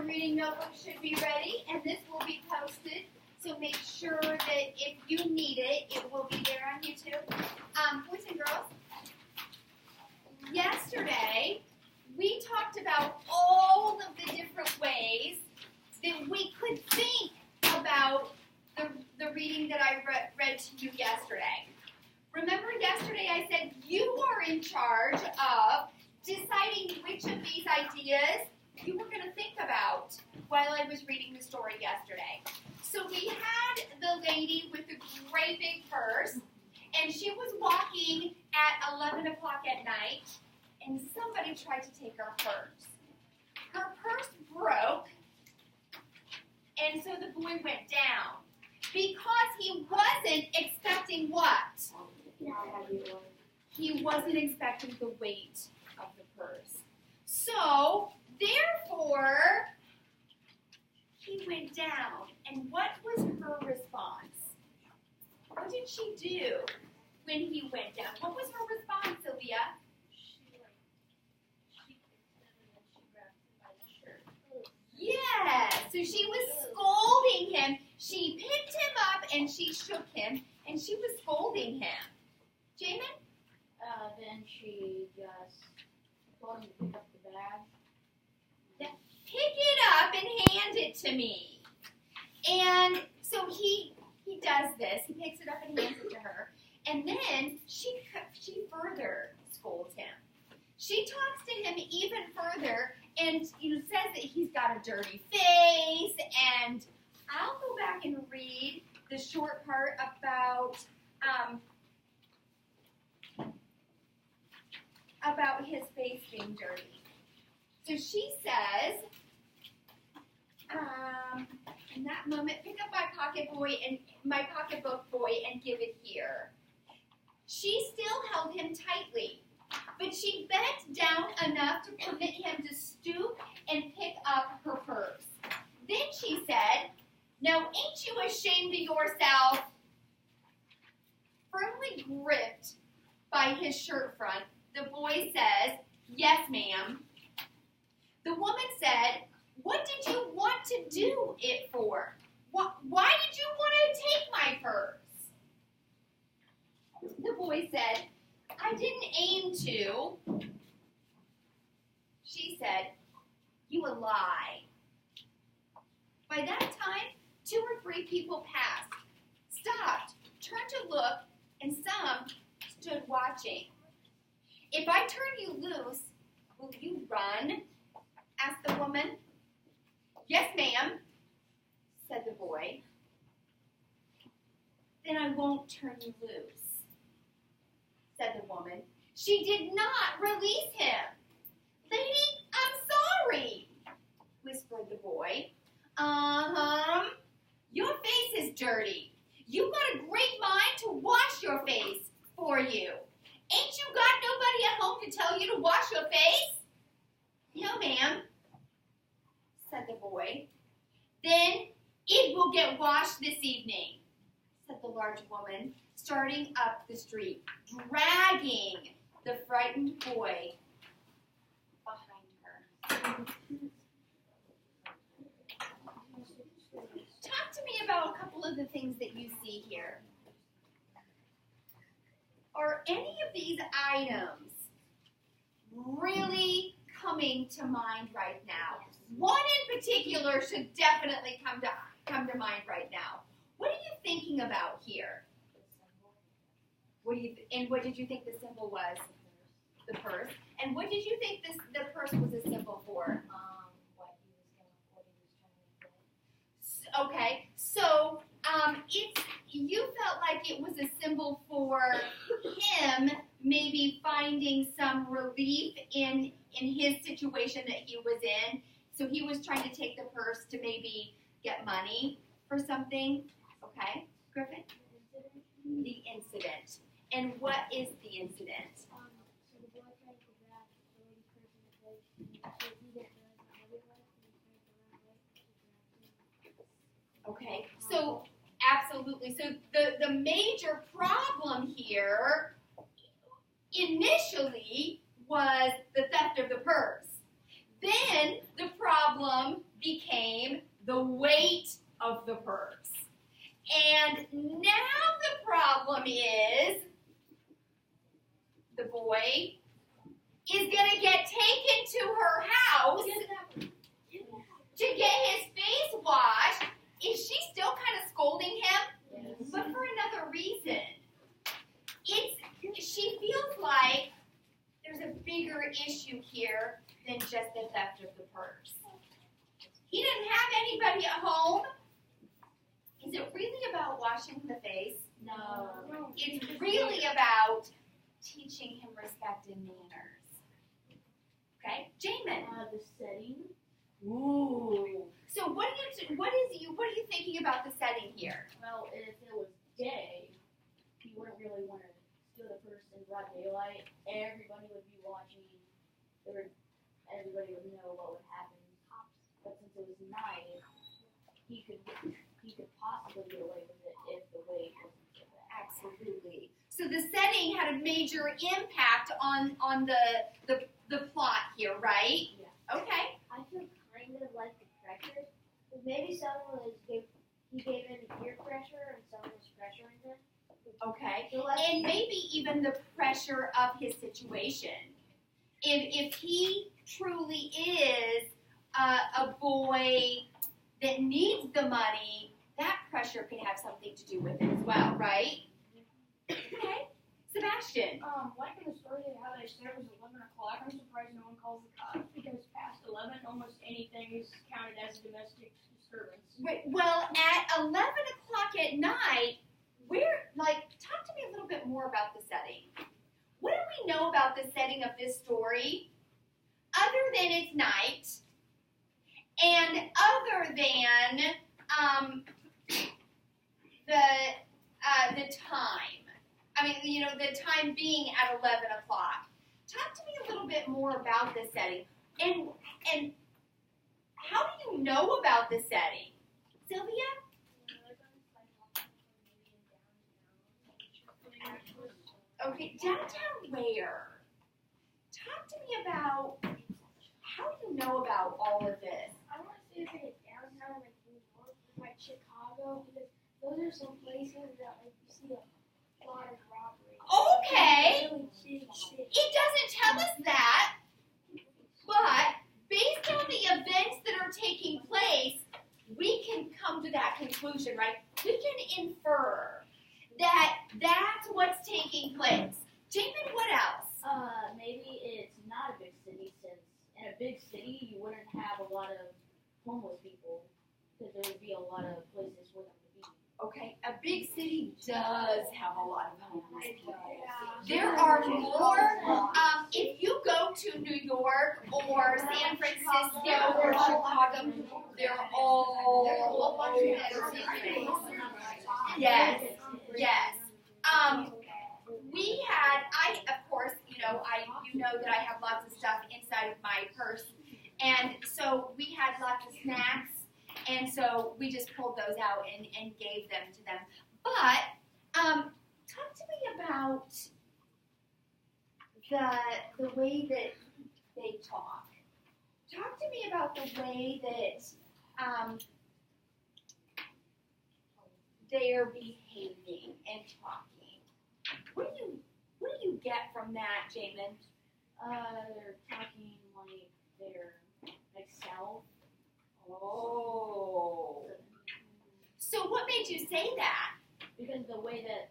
Your reading notebook should be ready, and this will be posted. So make sure that if you need it, it will be there on YouTube. Boys and girls, yesterday we talked about all of the different ways that we could think about the reading that I read to you yesterday. Remember yesterday I said you are in charge of deciding which of these ideas you were going to think about while I was reading the story yesterday. So we had the lady with the great big purse, and she was walking at 11 o'clock at night, and somebody tried to take her purse. Her purse broke, and so the boy went down because he wasn't expecting what? He wasn't expecting the weight of the purse. So, therefore, he went down. And what was her response? What did she do when he went down? What was her response, Sylvia? She grabbed him by the shirt. Yes. So she was scolding him. She picked him up and she shook him, and she was scolding him. Jamin? Then she just told him to pick up the bag. Pick it up and hand it to me. And so he does this. He picks it up and hands it to her. And then she further scolds him. She talks to him even further and says that he's got a dirty face. And I'll go back and read the short part about his face being dirty. So she says, in that moment, pick up my pocketbook, boy, and give it here. She still held him tightly, but she bent down enough to permit him to stoop and pick up her purse. Then she said, "Now, ain't you ashamed of yourself?" Firmly gripped by his shirt front, the boy says, "Yes, ma'am." The woman said, "What did you want to do it for? Why did you want to take my purse?" The boy said, "I didn't aim to." She said, "You a lie." By that time, 2 or 3 people passed, stopped, turned to look, and some stood watching. "If I turn you loose, will you run?" asked the woman. "Yes, ma'am," said the boy. "Then I won't turn you loose," said the woman. She did not release him. "Lady, I'm sorry," whispered the boy. Your face is dirty. You've got a great mind to wash your face for you. Ain't you got nobody at home to tell you to wash your face?" "No, ma'am," said the boy. "Then it will get washed this evening," said the large woman, starting up the street, dragging the frightened boy behind her. Talk to me about a couple of the things that you see here. Are any of these items really coming to mind right now? One in particular should definitely come to mind right now. What are you thinking about here? What did you think the symbol was? The purse. And what did you think the purse was a symbol for? What he was trying to get. Okay, so you felt like it was a symbol for him maybe finding some relief in his situation that he was in. So he was trying to take the purse to maybe get money for something. Okay, Griffin? The incident. And what is the incident? So the boy tried to grab the lady's purse in the place, and he didn't realize how heavy it was, and he tried to run away. Okay, so absolutely. So the major problem here initially was the theft of the purse. Then the problem became the weight of the purse. And now the problem is the boy is going to get taken to her house to get his face washed. Is she still kind of scolding him? Yes. But for another reason. She feels like there's a bigger issue here than just the theft of the purse. He didn't have anybody at home. Is it really about washing the face? No. It's really about teaching him respect and manners. Okay, Jamin. The setting. Ooh. So what are you thinking about the setting here? Well, if it was day, he wouldn't really want to steal the purse in broad daylight. Everybody would be watching. Everybody would know what would happen. But since it was night, he could possibly get away with it if the weight wasn't so bad. Absolutely. So the setting had a major impact on the plot here, right? Yeah. Okay. I feel kind of like the pressure. Maybe someone gave in peer pressure and someone was pressuring him. Okay. So And maybe even the pressure of his situation. If he truly is a boy that needs the money, that pressure could have something to do with it as well, right? Okay. Sebastian. Like in the story how they said it was 11 o'clock, I'm surprised no one calls the cops because past 11, almost anything is counted as a domestic disturbance. Right, well, at 11 o'clock at night, talk to me a little bit more about the setting. What do we know about the setting of this story, other than it's night, and other than the time? I mean, the time being at 11 o'clock. Talk to me a little bit more about the setting, and how do you know about the setting, Sylvia? Okay, downtown where? Talk to me about how do you know about all of this? I want to say it's downtown, like New York, like Chicago, because those are some places that you see a lot of robbery. Okay, Really big city. it doesn't tell us that, but based on the events that are taking place, we can come to that conclusion, right? We can infer that that's what's taking place. Jamin, what else? Maybe it's not a big city, since in a big city you wouldn't have a lot of homeless people, because there would be a lot of places for them to be. Okay, a big city does have a lot of homeless people. There are more, if you go to New York or San Francisco or Chicago, they're all over the place. Yes, yes. Of course, you know that I have lots of stuff inside of my purse. And so we had lots of snacks. And so we just pulled those out and gave them to them. But talk to me about the way that they talk. Talk to me about the way that they are behaving and talking. What do you get from that, Jamin? They're talking like they're like south. Oh. So what made you say that? Because the way that,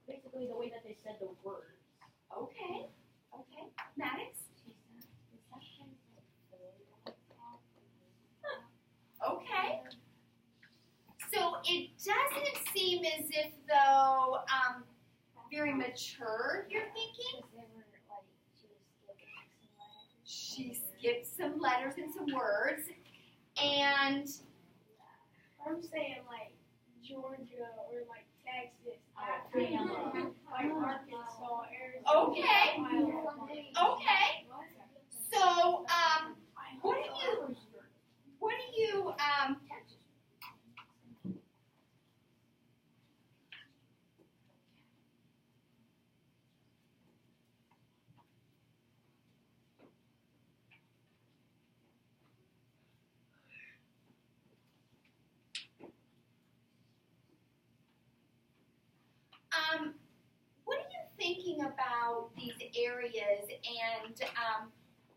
basically the way that they said the words. Okay. Maddox? Okay. So it doesn't seem as if though very mature, you're thinking? She skipped some letters and some words, and I'm saying like Georgia or like Texas, Alabama. like Arkansas, Arizona. Okay. Okay. So what do you What are you thinking about these areas and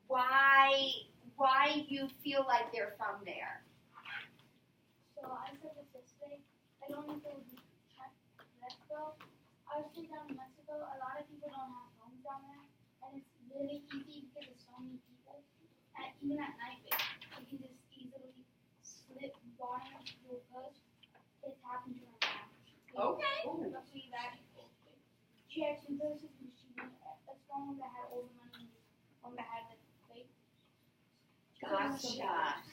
why you feel like they're from there? So I said this yesterday. I don't know if it would be Mexico. I was down in Mexico. A lot of people don't have homes down there, and it's really easy because there's so many people. And even at night, you can just easily slip water into a coast. It's happened to her now. Okay. Luckily that she had two places, and she went a strong one that had older money, one that had like fake. Gotcha.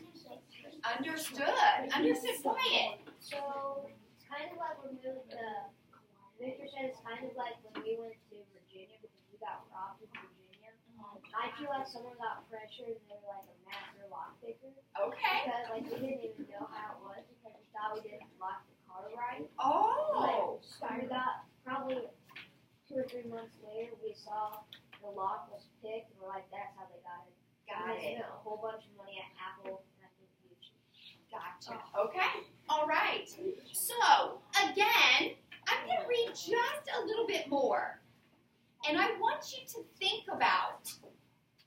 Understood. Quiet. So it's kind of like when we went to Victor said it's kind of like when we went to Virginia because we got robbed in Virginia. I feel like someone got pressure and they were like a master lock picker. Okay. Because like we didn't even know how it was because we thought we didn't lock the car right. Oh. But we got probably 2 or 3 months later we saw the lock was picked and we're like that's how they got it. Got They it. spent a whole bunch of money at Apple and I think YouTube. Gotcha. Okay. All right. So, again, I'm going to read just a little bit more. And I want you to think about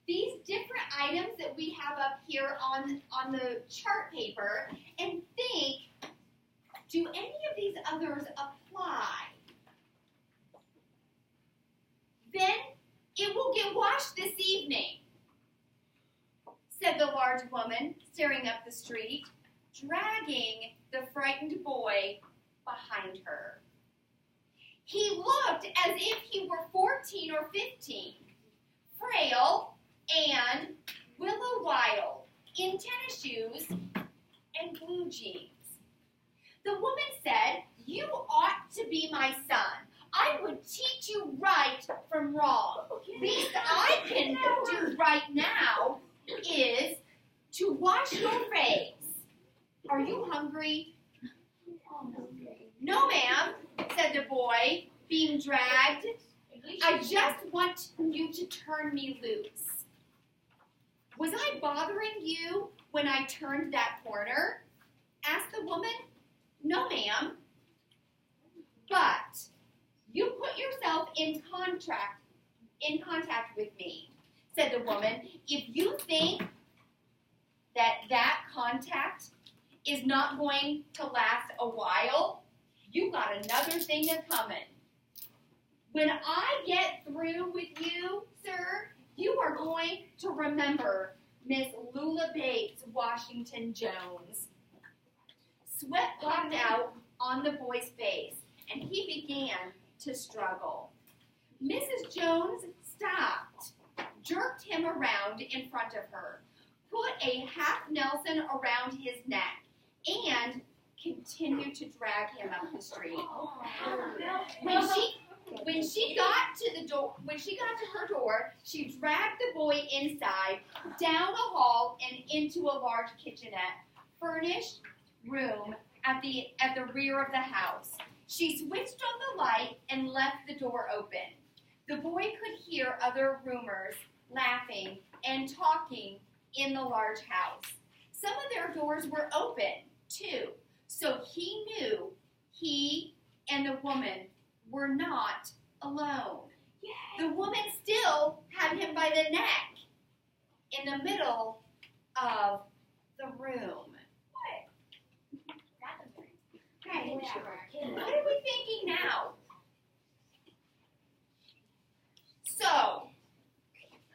these different items that we have up here on the chart paper and think, do any of these others apply? Then it will get washed this evening, said the large woman, staring up the street, dragging the frightened boy behind her. He looked as if he were 14 or 15, frail and willow wild, in tennis shoes and blue jeans. The woman said, "You ought to be my son. I would teach you right from wrong. Least I can do right now is to wash your face. Are you hungry?" "No, ma'am," said the boy, being dragged. "I just want you to turn me loose." "Was I bothering you when I turned that corner?" asked the woman. "No, ma'am." "But you put yourself in contact with me," said the woman. "If you think that contact is not going to last a while, you got another thing a-coming. When I get through with you, sir, you are going to remember Miss Lula Bates Washington Jones." Sweat popped out on the boy's face, and he began to struggle. Mrs. Jones stopped, jerked him around in front of her, put a half Nelson around his neck, and continued to drag him up the street. When she got to her door, she dragged the boy inside, down a hall, and into a large kitchenette, furnished room at the rear of the house. She switched on the light and left the door open. The boy could hear other roomers laughing and talking in the large house. Some of their doors were open, too, so he knew he and the woman were not alone. The woman still had him by the neck in the middle of the room. Okay, what are we thinking now? So,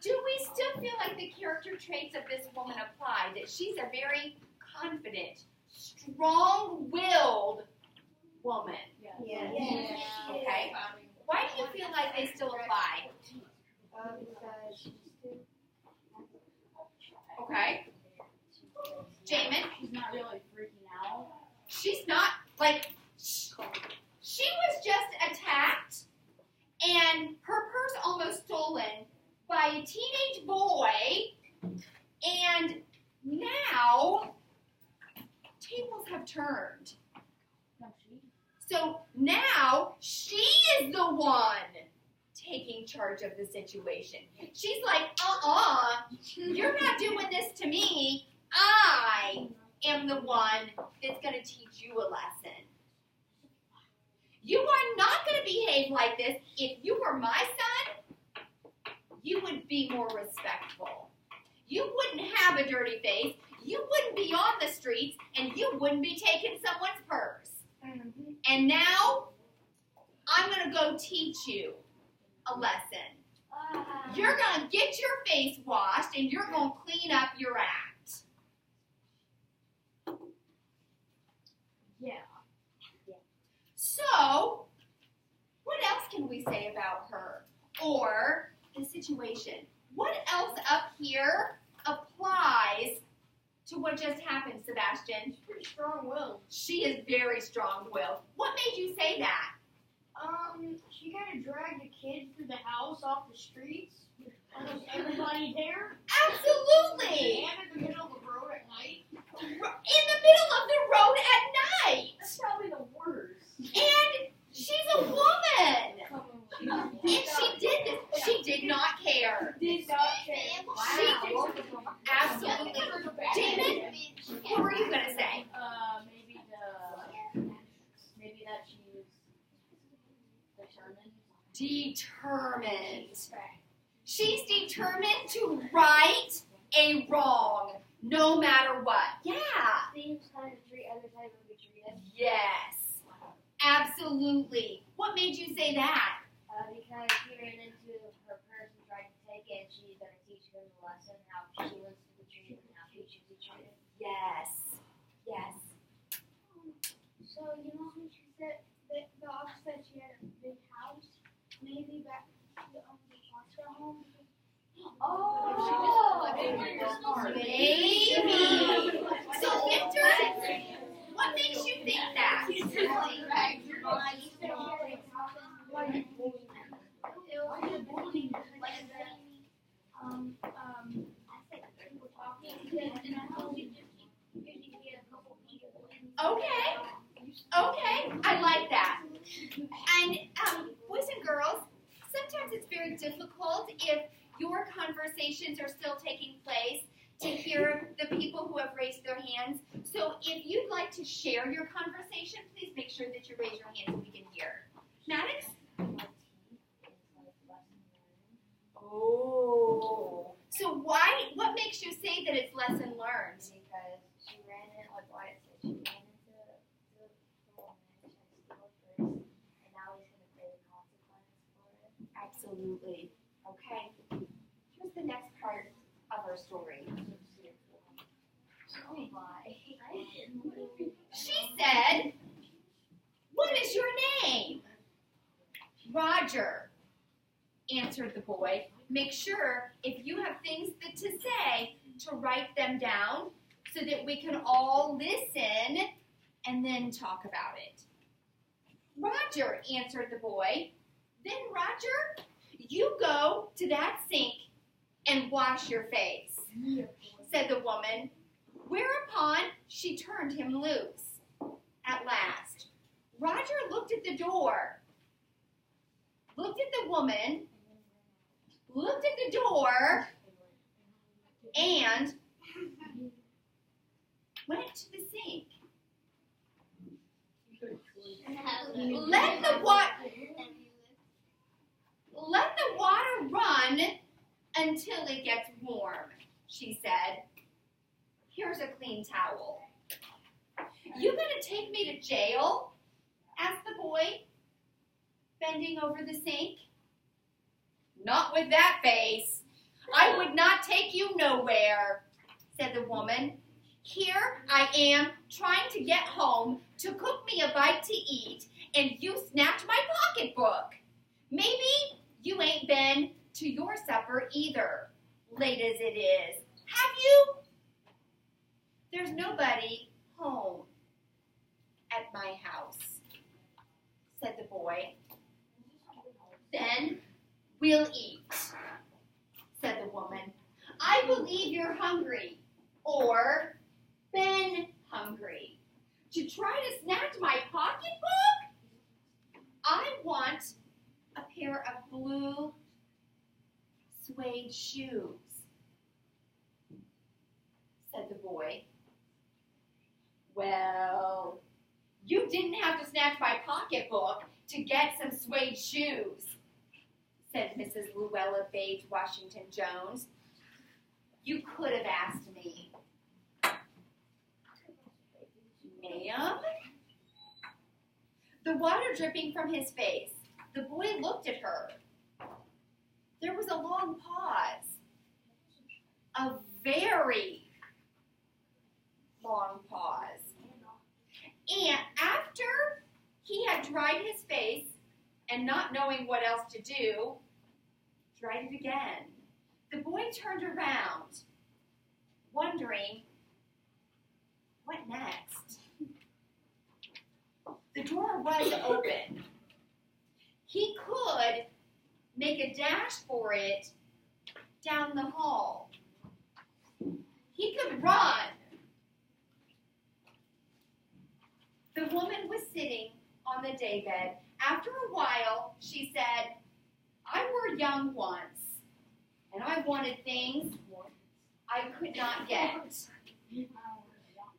do we still feel like the character traits of this woman apply? That she's a very confident, strong-willed woman? Yeah. Okay. Why do you feel like they still apply? Because she's too. Okay. Jamin? She's not really freaking out. She's not, like, she was just attacked and her purse almost stolen by a teenage boy, and now tables have turned. No, she. So now she is the one taking charge of the situation. She's like, you're not doing this to me. I am the one that's going to teach you a lesson. You are not going to be behave like this. If you were my son, you would be more respectful. You wouldn't have a dirty face. You wouldn't be on the streets, and you wouldn't be taking someone's purse. And now, I'm going to go teach you a lesson. You're going to get your face washed, and you're going to clean up your act. Yeah. So, what else can we say about her or the situation? What else up here applies to what just happened, Sebastian? She's pretty strong-willed. She is very strong-willed. What made you say that? She kind of dragged a kid through the house off the streets. Almost everybody there. Absolutely! And in the middle of the road at night. In the middle of the road at night! That's probably the worst. And she's a woman! And she did this. She did not care. Did not care. Wow. Absolutely. David, what were you going to say? Maybe that she's determined. Determined. She's determined to right a wrong, no matter what. Yeah. Seems kind of treat others how they would be treated. Yes. Absolutely. What made you say that? Because she ran into her purse and tried to take it, and she's going to teach them a lesson how she wants to be treated and how she should be treated. Yes. Yes. So, you know when she said that the officer said she had a big house? Maybe back to the foster home? Oh, maybe. So, Victor, what makes you think that? Okay, I like that. And boys and girls, sometimes it's very difficult if your conversations are still taking place to hear the people who have raised their hands. So if you'd like to share your conversation, please make sure that you raise your hand so we can hear. Maddox? Oh. So what makes you say that it's lesson learned? Because she ran in, like Wyatt said, she ran into the woman, she stole her purse, and now he's going to pay the consequences for it. Absolutely. Okay. Here's the next part of our story. Oh my. She said, "What is your name?" "Roger," answered the boy. "Make sure, if you have things to say, to write them down so that we can all listen and then talk about it." "Roger," answered the boy. "Then, Roger, you go to that sink and wash your face," said the woman. Whereupon she turned him loose. At last, Roger looked at the door, looked at the woman, looked at the door, and went to the sink. Let the water run until it gets warm," she said. "Here's a clean towel." "You gonna take me to jail?" asked the boy, bending over the sink. "Not with that face. I would not take you nowhere," said the woman. "Here I am trying to get home to cook me a bite to eat, and you snatch my pocketbook. Maybe you ain't been to your supper either, late as it is. Have you?" "There's nobody home at my house," said the boy. "Then we'll eat," said the woman. "I believe you're hungry, or been hungry, to try to snatch my pocketbook. I want a pair of blue suede shoes," said the boy. "Well, you didn't have to snatch my pocketbook to get some suede shoes, said Mrs. Luella Bates Washington Jones. You could have asked me. Ma'am? The water dripping from his face, the boy looked at her. There was a long pause. A very long pause. And after he had dried his face and not knowing what else to do, tried it again. The boy turned around, wondering, what next? The door was open. He could make a dash for it down the hall. He could run. The woman was sitting on the daybed. After a while, she said, I were young once, and I wanted things I could not get.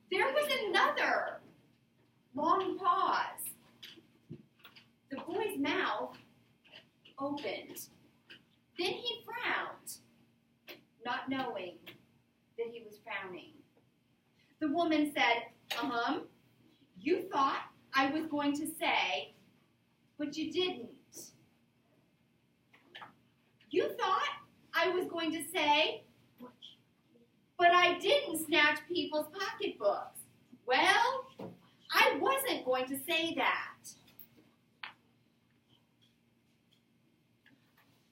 There was another long pause. The boy's mouth opened. Then he frowned, not knowing that he was frowning. The woman said, you thought I was going to say, but you didn't. You thought I was going to say, but I didn't snatch people's pocketbooks. Well, I wasn't going to say that.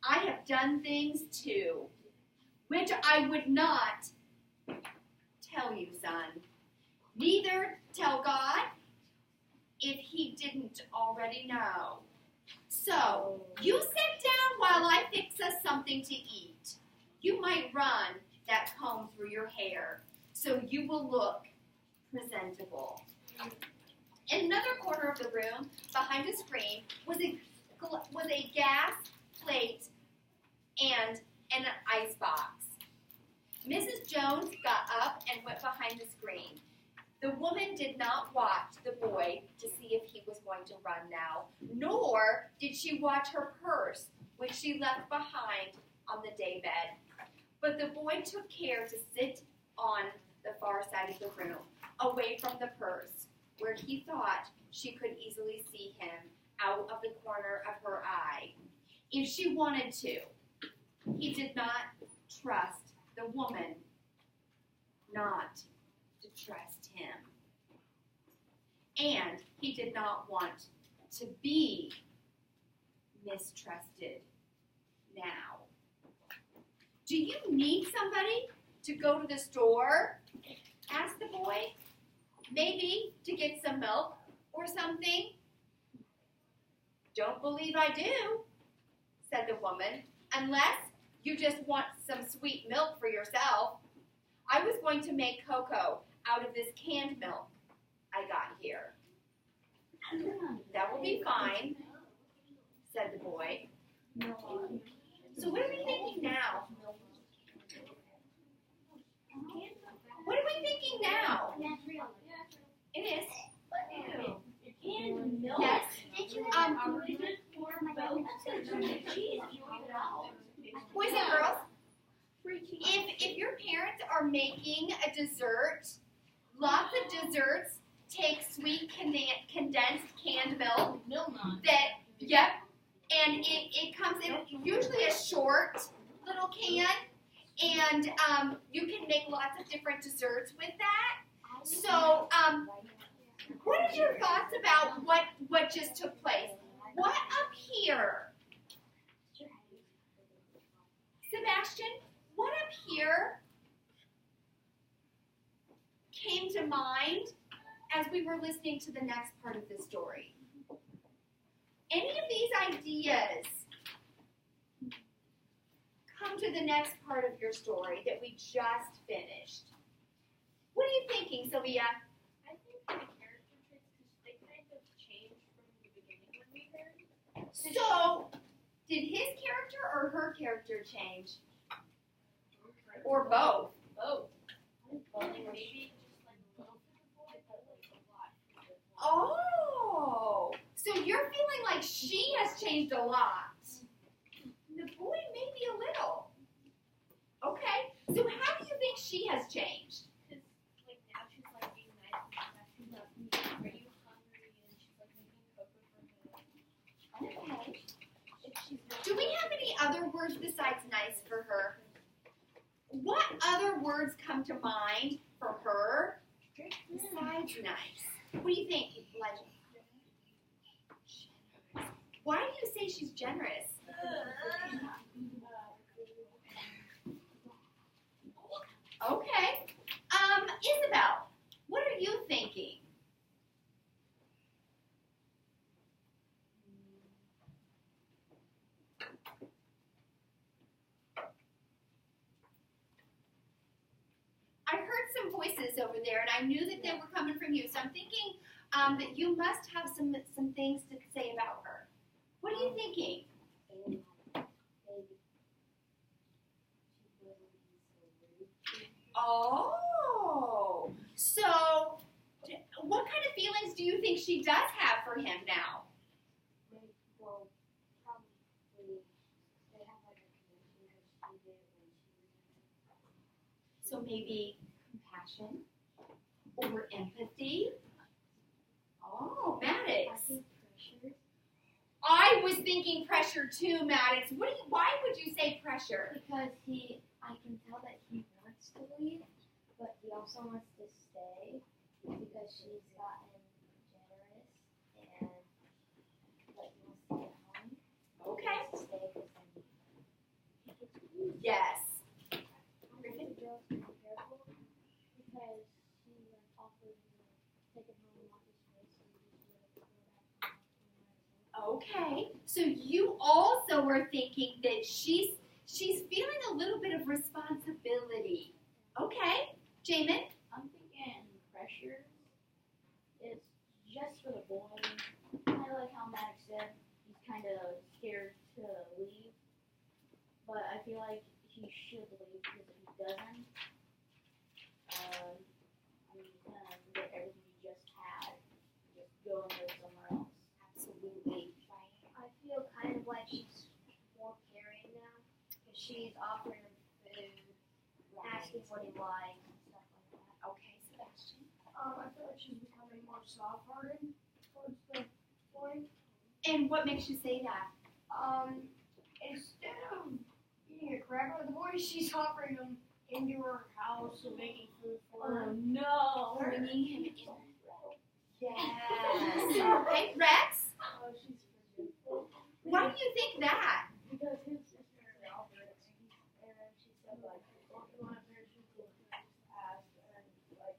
I have done things too, which I would not tell you, son. Neither tell God if he didn't already know. So, you sit down while I fix us something to eat. You might run that comb through your hair so you will look presentable. In another corner of the room, behind a screen, was a gas plate and an icebox. Mrs. Jones got up and went behind the screen. The woman did not watch the boy to see if he was going to run now, nor did she watch her purse, which she left behind on the daybed. But the boy took care to sit on the far side of the room, away from the purse, where he thought she could easily see him out of the corner of her eye, if she wanted to. He did not trust the woman not to trust him. And he did not want to be mistrusted now. Do you need somebody to go to the store? Asked the boy. Maybe to get some milk or something? Don't believe I do, said the woman, unless you just want some sweet milk for yourself. I was going to make cocoa out of this canned milk I got here. That will be fine, said the boy. So what are we thinking now? What are we thinking now? It is. Yes. Boys and girls, if your parents are making a dessert, lots of desserts take sweet condensed canned milk. And it comes in usually a short little can, and you can make lots of different desserts with that. So, what are your thoughts about what just took place? What up here? Sebastian, what up here came to mind as we were listening to the next part of the story? Any of these ideas come to the next part of your story that we just finished? What are you thinking, Sylvia? I think the character traits, because they kind of changed from the beginning when we heard. So, did his character or her character change? Or both? Both. Maybe just like a little bit of boy, but like a lot. Oh, so you're feeling like changed a lot. The boy maybe a little. Okay. So how do you think she has changed? Like now she's like being nice and stuff. She's not are you hungry and she's like making cocoa for him. Okay. Do we have any other words besides nice for her? What other words come to mind for her besides nice? What do you think, Elijah? Why do you say she's generous? Okay. Isabel, what are you thinking? I heard some voices over there, and I knew that they were coming from you. So I'm thinking that you must have some things to say about her. What are you thinking? Oh, so what kind of feelings do you think she does have for him now? Well, probably they have like a connection because she did it when she was So maybe compassion or empathy? Oh, Maddox. I think pressure. I was thinking pressure too, Maddox. Why would you say pressure? Because I can tell that he wants to leave, but he also wants to stay because she's gotten generous and like wants to get home. Okay. He wants to stay because then he gets food. Yes. I think the girl's being careful because she like offered to take him home and lock his face and just let it go back home. Okay. So you also are thinking that she's feeling a little bit of responsibility. Okay. Jamin? I'm thinking pressure is just for the boy. Kind of like how Maddox said, he's kind of scared to leave. But I feel like he should leave because if he doesn't, he's going to forget everything he just had. Just go and live somewhere else. Absolutely. I feel kind of like she's more caring now because she's offering him food, asking what he likes and stuff like that. Okay, Sebastian. I feel like she's becoming more soft-hearted towards the boy. And what makes you say that? Instead of eating a cracker with the boy, she's offering him into her house and making food for him. No! Bringing him in. Yes. Okay, Rex? Oh, she's forgetful. Why do you think that? Because his sister offered it, and she said, like, well, if you want a pair of shoes, you can just ask, and, like,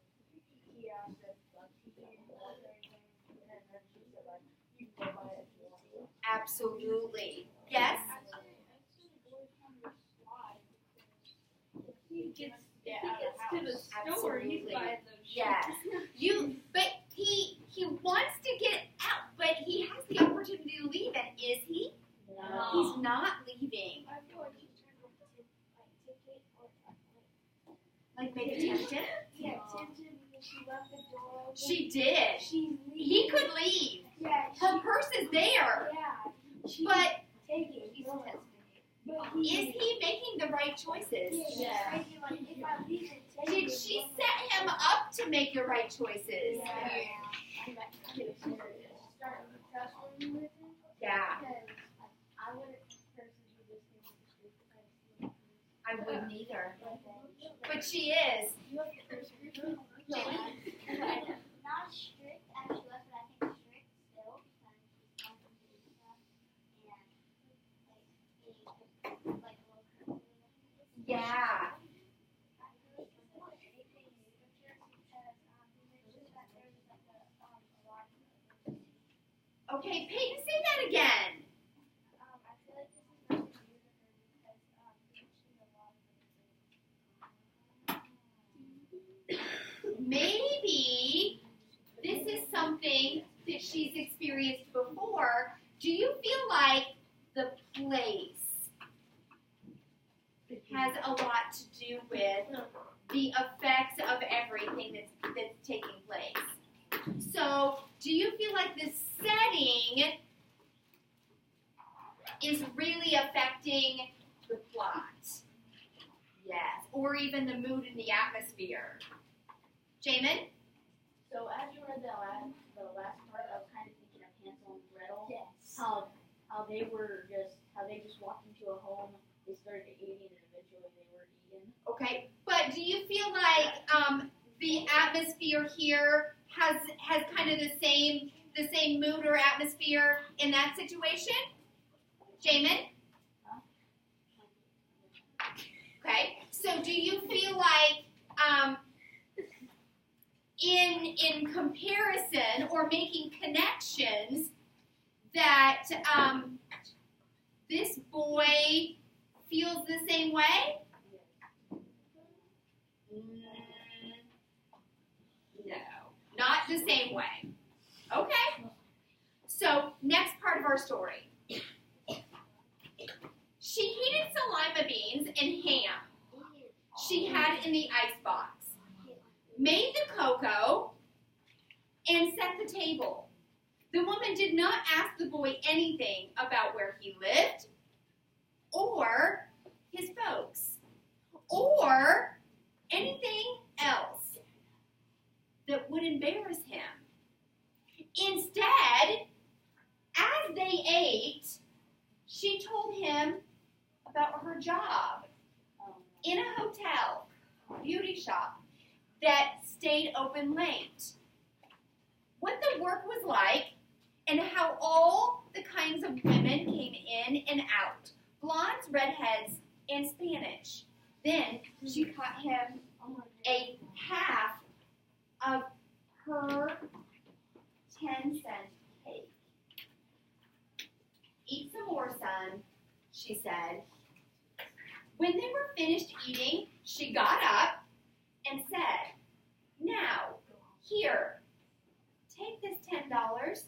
he asked if, like, he didn't want anything, and then she said, like, you can go buy it if you want to. Absolutely. Yes? I'd say the boy's kind of sly, because If he gets out of to the house. store, he's Absolutely. buying those shoes. Yes. But he wants to get out, but he has the opportunity to leave, and is he? No. He's not leaving. I feel like she's trying to take it or Like maybe tempted? yeah, tempted because she left the door open. She did. She's He could leave. yeah, Her purse is there. yeah. She But take it. But is he making the right choices? Yeah. Thinking, like, if I leave it, take Did it. she set him up to make the right choices? Start with the test when you with him. Yeah, Because I wouldn't personally do this thing with the street because I wouldn't either. I But she is. you have to Not strict as she was, but I think strict still because she's not going to do stuff and like a little curfew. Yeah. Okay, Peyton, say that again. I feel like this is not new to her because she's a lot of Maybe this is something that she's experienced before. Do you feel like the place has a lot to do with the effects of everything that's taking place? So, do you feel like the setting or even the mood and the atmosphere. Jamin? So as you read the last part, I was kind of thinking of Hansel and Gretel. Yes. How they just walked into a home, they started eating, and eventually they were eaten. Okay, but do you feel like the atmosphere here has kind of the same mood or atmosphere in that situation? Jamin? Okay, so do you feel like in comparison or making connections that this boy feels the same way? No, not the same way. Okay. So, next part of our story. She heated some lima beans and ham she had in the icebox, made the cocoa, and set the table. The woman did not ask the boy anything about where he lived, or his folks, or anything else that would embarrass him. Instead, as they ate, she told him about her job in a hotel, beauty shop, that stayed open late, what the work was like, and how all the kinds of women came in and out, blondes, redheads, and Spanish. Then she cut him a half of her 10-cent cake. Eat some more, son, she said. When they were finished eating, she got up and said, now, here, take this $10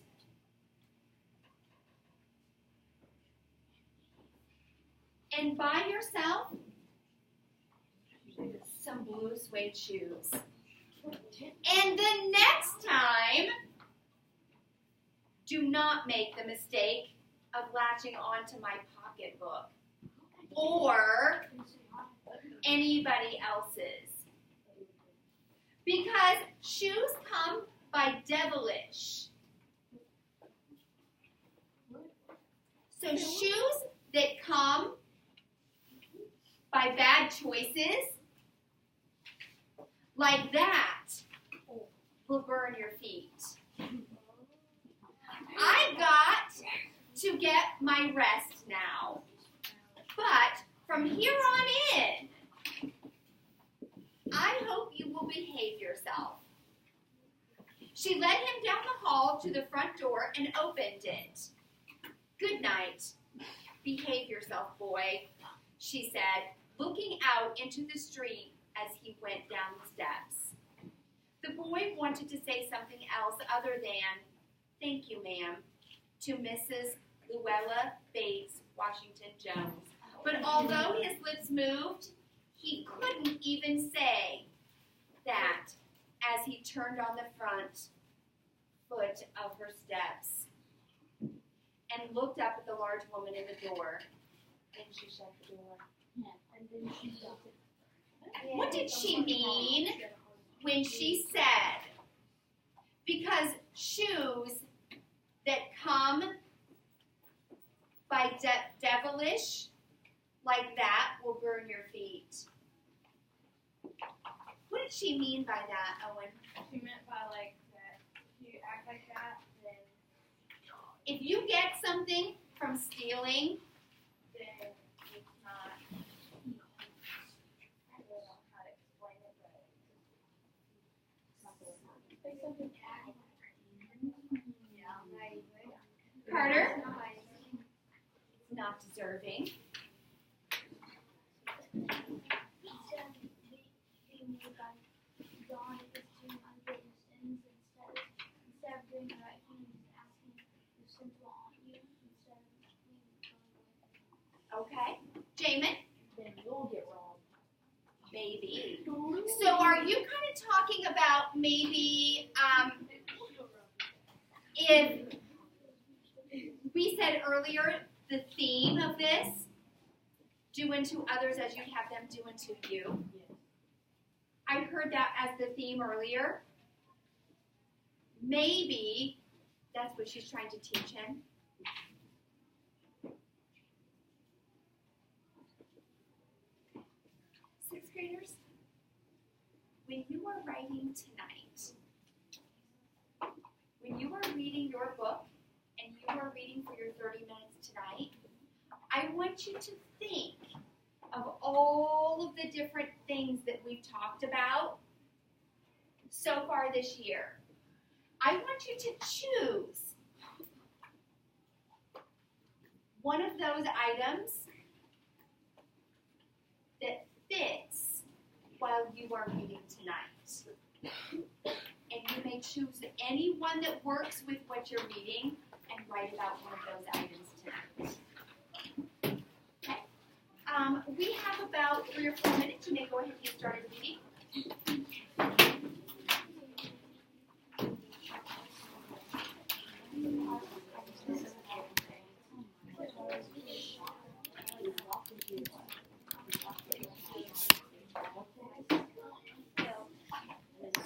and buy yourself some blue suede shoes. And the next time, do not make the mistake of latching onto my pocketbook or anybody else's. Because shoes come by devilish. So shoes that come by bad choices, like that, will burn your feet. I've got to get my rest now. But from here on in, I hope you will behave yourself. She led him down the hall to the front door and opened it. Good night. Behave yourself, boy, she said, looking out into the street as he went down the steps. The boy wanted to say something else other than, thank you, ma'am, to Mrs. Luella Bates Washington Jones. But although his lips moved, he couldn't even say that as he turned on the front foot of her steps and looked up at the large woman in the door. And she shut the door. And then she stopped it. What did she mean when she said, because shoes that come by devilish like that will burn your feet? What did she mean by that, Owen? She meant by like that. If you act like that, then If you get something from stealing, it's not. I don't know how to explain it, but Like something yeah, Carter, it's not deserving. Okay. Jamin? then you'll get robbed. Maybe. So are you kind of talking about maybe if we said earlier the theme of this, do unto others as you'd have them do unto you? I heard that as the theme earlier. Maybe that's what she's trying to teach him. Sixth graders, when you are writing tonight, when you are reading your book and you are reading for your 30 minutes tonight, I want you to think of all of the different things that we've talked about so far this year. I want you to choose one of those items that fits while you are reading tonight. And you may choose any one that works with what you're reading and write about one of those items tonight. Okay? We have about 3 or 4 minutes.